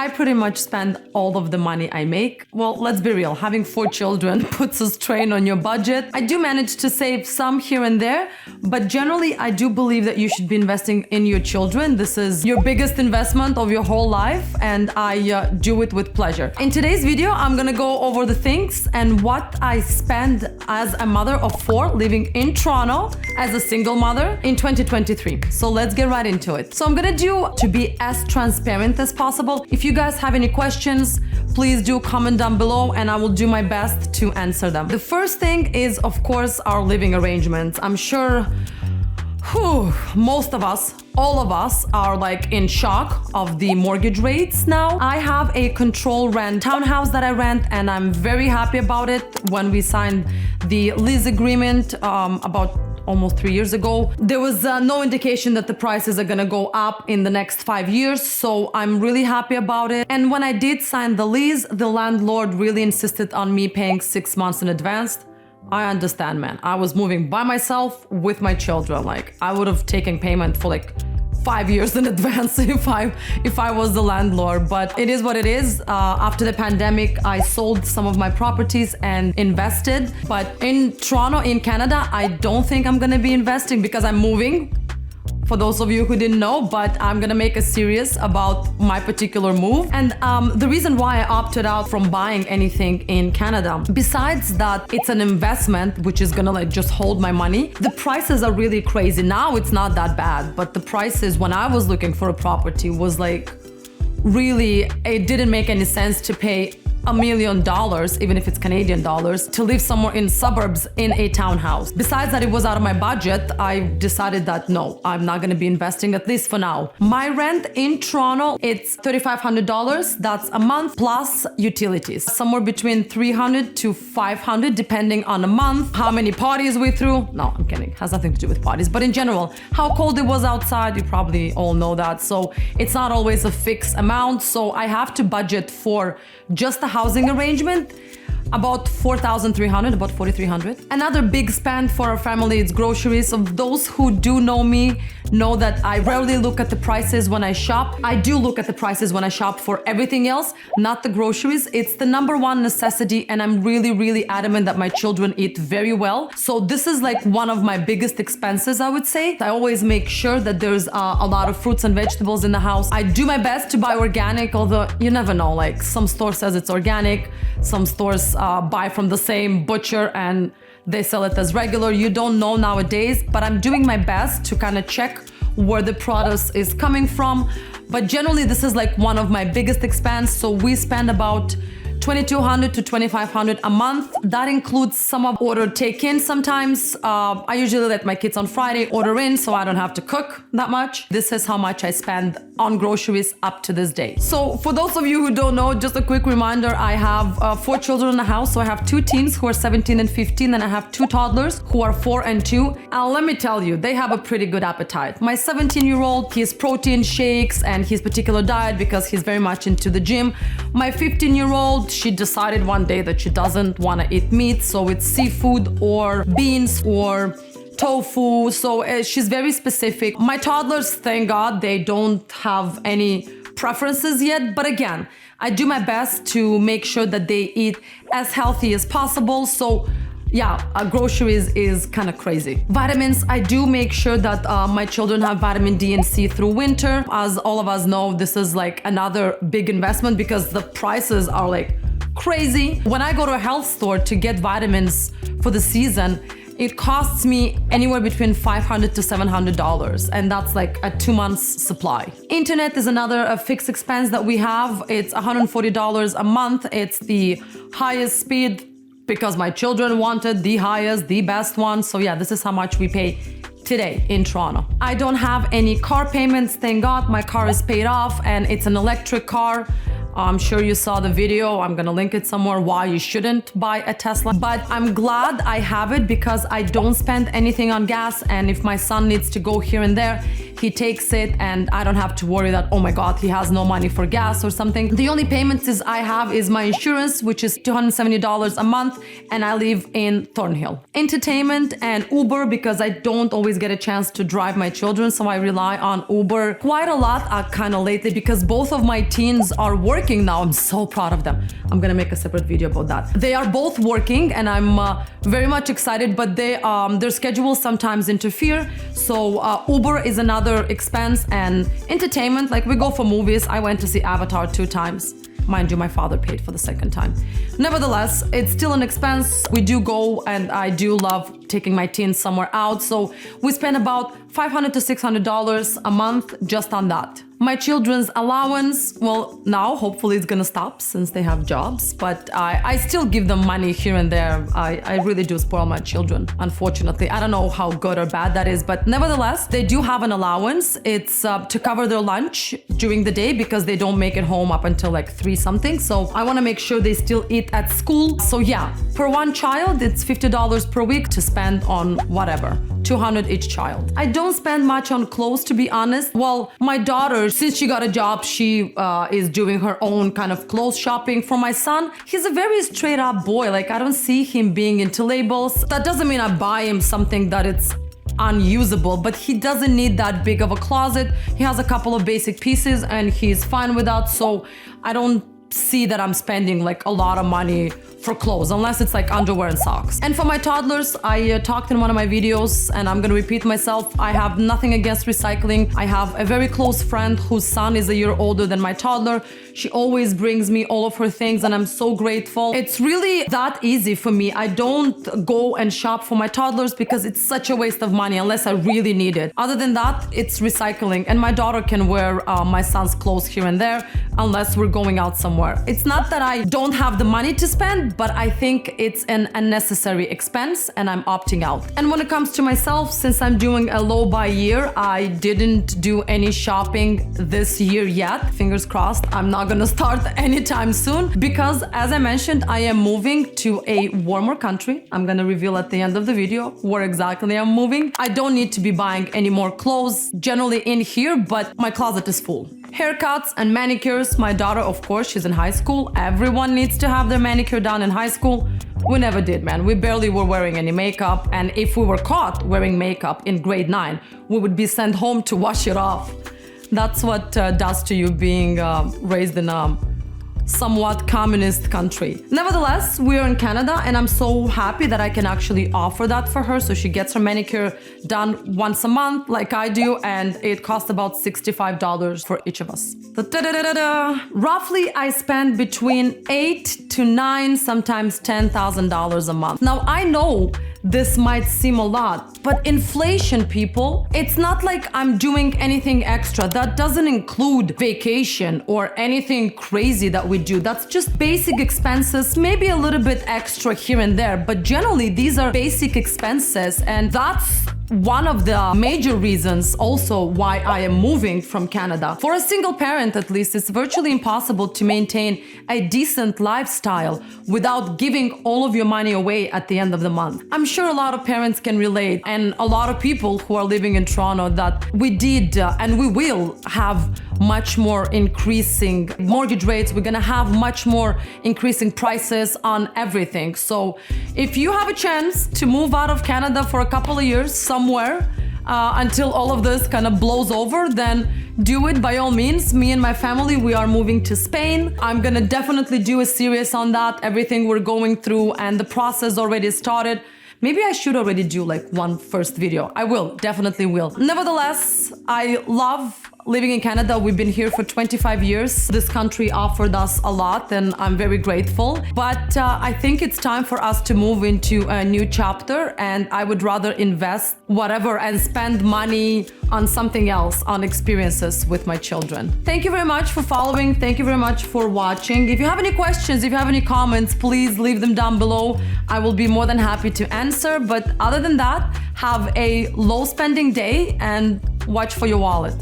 I pretty much spend all of the money I make. Well, let's be real, having 4 children puts a strain on your budget. I do manage to save some here and there, but generally I do believe that you should be investing in your children. This is your biggest investment of your whole life, and I do it with pleasure. In today's video, I'm gonna go over the things and what I spend as a mother of 4 living in Toronto as a single mother in 2023. So let's get right into it. So I'm gonna do to be as transparent as possible. If you guys have any questions, please do comment down below and I will do my best to answer them. The first thing is, of course, our living arrangements. I'm sure most of us, all of us are like in shock of the mortgage rates now. I have a control rent townhouse that I rent and I'm very happy about it. When we signed the lease agreement about almost 3 years ago, there was no indication that the prices are gonna go up in the next 5 years, so I'm really happy about it. And when I did sign the lease, the landlord really insisted on me paying 6 months in advance. I understand, man. I was moving by myself with my children. Like, I would have taken payment for like 5 years in advance if I was the landlord, but it is what it is. After the pandemic, I sold some of my properties and invested. But in Toronto, in Canada, I don't think I'm gonna be investing because I'm moving. For those of you who didn't know, but I'm gonna make a series about my particular move. And the reason why I opted out from buying anything in Canada, besides that it's an investment, which is gonna like just hold my money, the prices are really crazy. Now it's not that bad, but the prices when I was looking for a property was like, really, it didn't make any sense to pay $1 million, even if it's Canadian dollars, to live somewhere in suburbs in a townhouse. Besides that, it was out of my budget. I decided that no, I'm not gonna be investing, at least for now. My rent in Toronto, it's $3,500. That's a month plus utilities. Somewhere between $300 to $500, depending on a month. How many parties we threw? No, I'm kidding. Has nothing to do with parties. But in general, how cold it was outside, you probably all know that. So it's not always a fixed amount. So I have to budget for just the housing arrangement, about $4,300, about $4,300. Another big spend for our family is groceries. So those who do know me know that I rarely look at the prices when I shop. I do look at the prices when I shop for everything else, not the groceries. It's the number one necessity, and I'm really, really adamant that my children eat very well. So this is like one of my biggest expenses, I would say. I always make sure that there's a lot of fruits and vegetables in the house. I do my best to buy organic, although you never know, like some store says it's organic, some stores buy from the same butcher and they sell it as regular. You don't know nowadays, but I'm doing my best to kind of check where the produce is coming from. But generally, this is like one of my biggest expense. So we spend about $2,200 to $2,500 a month. That includes some of order take-in sometimes. I usually let my kids on Friday order in so I don't have to cook that much. This is how much I spend on groceries up to this day. So for those of you who don't know, just a quick reminder, I have 4 children in the house. So I have 2 teens who are 17 and 15, and I have 2 toddlers who are 4 and 2. And let me tell you, they have a pretty good appetite. My 17-year-old, he's protein shakes and his particular diet because he's very much into the gym. My 15-year-old, she decided one day that she doesn't want to eat meat, so it's seafood or beans or tofu. So she's very specific. My toddlers, thank God, they don't have any preferences yet. But again, I do my best to make sure that they eat as healthy as possible. So yeah, groceries is kind of crazy. Vitamins, I do make sure that my children have vitamin D and C through winter. As all of us know, this is like another big investment because the prices are like crazy. When I go to a health store to get vitamins for the season, it costs me anywhere between $500 to $700, and that's like a 2 months supply. Internet is another fixed expense that we have. It's $140 a month. It's the highest speed because my children wanted the highest, the best one. So yeah, this is how much we pay today in Toronto. I don't have any car payments, thank God. My car is paid off and it's an electric car. I'm sure you saw the video. I'm gonna link it somewhere why you shouldn't buy a Tesla. But I'm glad I have it because I don't spend anything on gas, and if my son needs to go here and there, he takes it and I don't have to worry that, oh my God, he has no money for gas or something. The only payments I have is my insurance, which is $270 a month, and I live in Thornhill. Entertainment and Uber, because I don't always get a chance to drive my children, so I rely on Uber quite a lot kind of lately because both of my teens are working now. I'm so proud of them. I'm gonna make a separate video about that. They are both working and I'm very much excited, but their schedules sometimes interfere. So Uber is another expense, and entertainment, like we go for movies. I went to see Avatar 2 times. Mind you, my father paid for the second time. Nevertheless, it's still an expense. We do go, and I do love taking my teens somewhere out. So we spend about $500 to $600 a month just on that. My children's allowance, well, now hopefully it's gonna stop since they have jobs, but I still give them money here and there. I really do spoil my children, unfortunately. I don't know how good or bad that is, but nevertheless, they do have an allowance. It's to cover their lunch during the day because they don't make it home up until like 3 something. So I wanna make sure they still eat at school. So yeah, for one child, it's $50 per week to spend on whatever. $200 each child. I don't spend much on clothes, to be honest. Well, my daughter, since she got a job, she is doing her own kind of clothes shopping. For my son, he's a very straight up boy. Like, I don't see him being into labels. That doesn't mean I buy him something that it's unusable, but he doesn't need that big of a closet. He has a couple of basic pieces and he's fine with that. So I don't see that I'm spending like a lot of money for clothes, unless it's like underwear and socks. And for my toddlers, I talked in one of my videos, and I'm gonna repeat myself, I have nothing against recycling. I have a very close friend whose son is a year older than my toddler. She always brings me all of her things, and I'm so grateful. It's really that easy for me. I don't go and shop for my toddlers because it's such a waste of money unless I really need it. Other than that, it's recycling. And my daughter can wear my son's clothes here and there unless we're going out somewhere. It's not that I don't have the money to spend, but I think it's an unnecessary expense and I'm opting out. And when it comes to myself, since I'm doing a low buy year, I didn't do any shopping this year yet. Fingers crossed, I'm not gonna start anytime soon because, as I mentioned, I am moving to a warmer country. I'm gonna reveal at the end of the video where exactly I'm moving. I don't need to be buying any more clothes generally in here, but my closet is full. Haircuts and manicures. My daughter, of course, she's in high school. Everyone needs to have their manicure done in high school. We never did, man. We barely were wearing any makeup. And if we were caught wearing makeup in grade 9, we would be sent home to wash it off. That's what does to you being raised in a somewhat communist country. Nevertheless, we are in Canada and I'm so happy that I can actually offer that for her. So she gets her manicure done once a month like I do, and it costs about $65 for each of us. Roughly, I spend between $8,000 to $9,000, sometimes $10,000 a month. Now, I know this might seem a lot, but inflation, people, it's not like I'm doing anything extra. That doesn't include vacation or anything crazy that we do. That's just basic expenses, maybe a little bit extra here and there, but generally these are basic expenses, and that's one of the major reasons also why I am moving from Canada. For a single parent, at least, it's virtually impossible to maintain a decent lifestyle without giving all of your money away at the end of the month. I'm sure a lot of parents can relate, and a lot of people who are living in Toronto, that we did and we will have much more increasing mortgage rates. We're gonna have much more increasing prices on everything. So if you have a chance to move out of Canada for a couple of years somewhere until all of this kind of blows over, then do it by all means. Me and my family, we are moving to Spain. I'm gonna definitely do a series on that, everything we're going through, and the process already started. Maybe I should already do like one first video. I will, definitely will. Nevertheless, I love living in Canada. We've been here for 25 years. This country offered us a lot and I'm very grateful. But I think it's time for us to move into a new chapter, and I would rather invest whatever and spend money on something else, on experiences with my children. Thank you very much for following. Thank you very much for watching. If you have any questions, if you have any comments, please leave them down below. I will be more than happy to answer. But other than that, have a low spending day and watch for your wallet.